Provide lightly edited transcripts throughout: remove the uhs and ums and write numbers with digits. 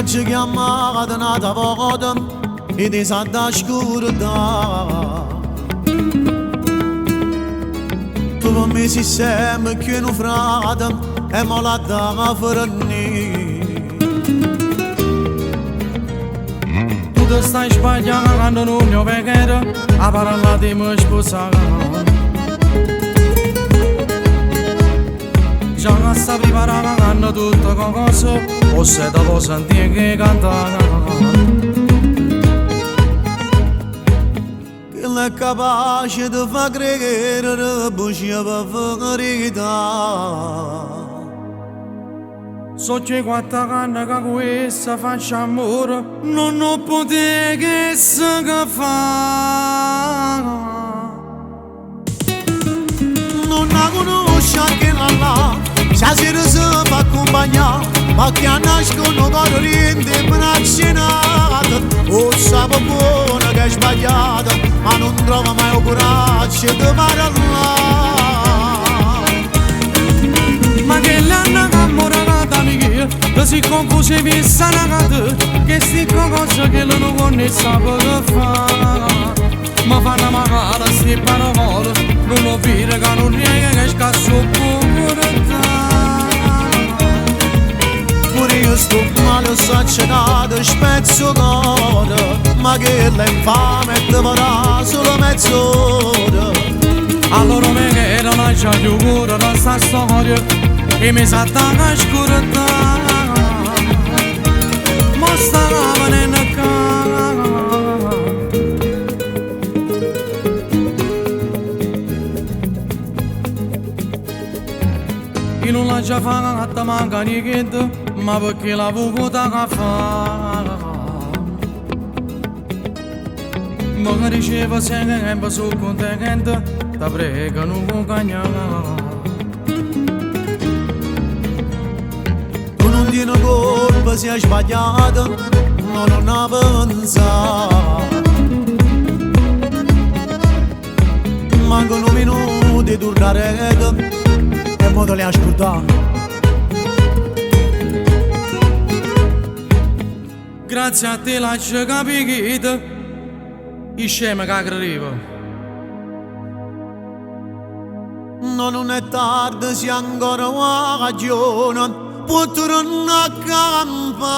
ci chiamata nata volta e ti sa da scurtà. Tu per me sei sempre più un frate e me la da forni. Tu ti stai sbagliando, non mi vedi, a parlare di me sposare. Già che sta preparando tutto con cosa, o se devo sentire che cantare. Che è capace di far credere bugia per verità. So 50 anni che questa faccia amore, non ho potere che se fa. Non la conosce anche là, stasera si fa accompagnare, ma che nascono con oriente per una cenata. O sa buona che è sbagliata, ma non trova mai il coraggio di parlare. Ma che l'hanno innamorata mia, che si confusi e vista la che sti cose che non conosce per fare. Ma fanno magari sti parole, non ho visto che non riesce che scasso pure. Pure io sto male, sto accecato, spezzo cuore, ma che l'infame ti vorrà solo mezz'ora. Allora mi chiedo la già più cura da sta storia e mi sa da scurtà. Ma sta venendo a io non la già fatta manca niente, ma perché la voluta che fa. Ma che diceva sempre sono contento, ti prego non cagnare. Tu non tieni colpa se hai sbagliato, ma non ha pensato. Mancano minuti tu la rete e mo te li ascoltare. Grazie a te la ci capito, i scemi che credevo. No, non è tardi, si ancora una ragione, può tornare a campare.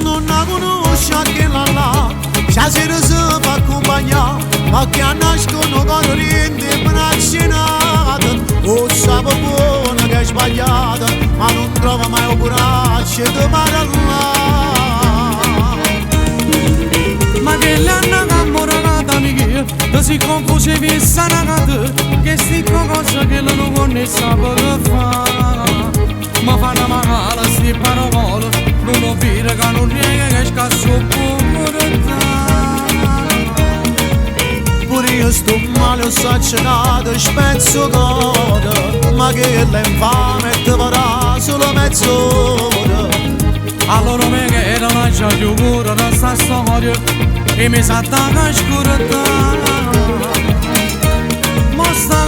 Non la conosce anche là, stasera si fa accompagnare, ma che nascono con oriente per una cenata. O sa buona che è sbagliata, ma non trova mai il coraggio di parlare. Ma che l'hanno innamorata mia, che si confusi e vista che sti cose che non conosce per fare. Ma fanno magari sti parole, non ho visto che non riesce che scasso pure. Pure io sto male, sto accecato, spezzo cuore, ma che l'infame ti vorrà solo mezz'ora. Allora mi chiedo la già più cura da sta storia e mi sa da scurtà. Ma sta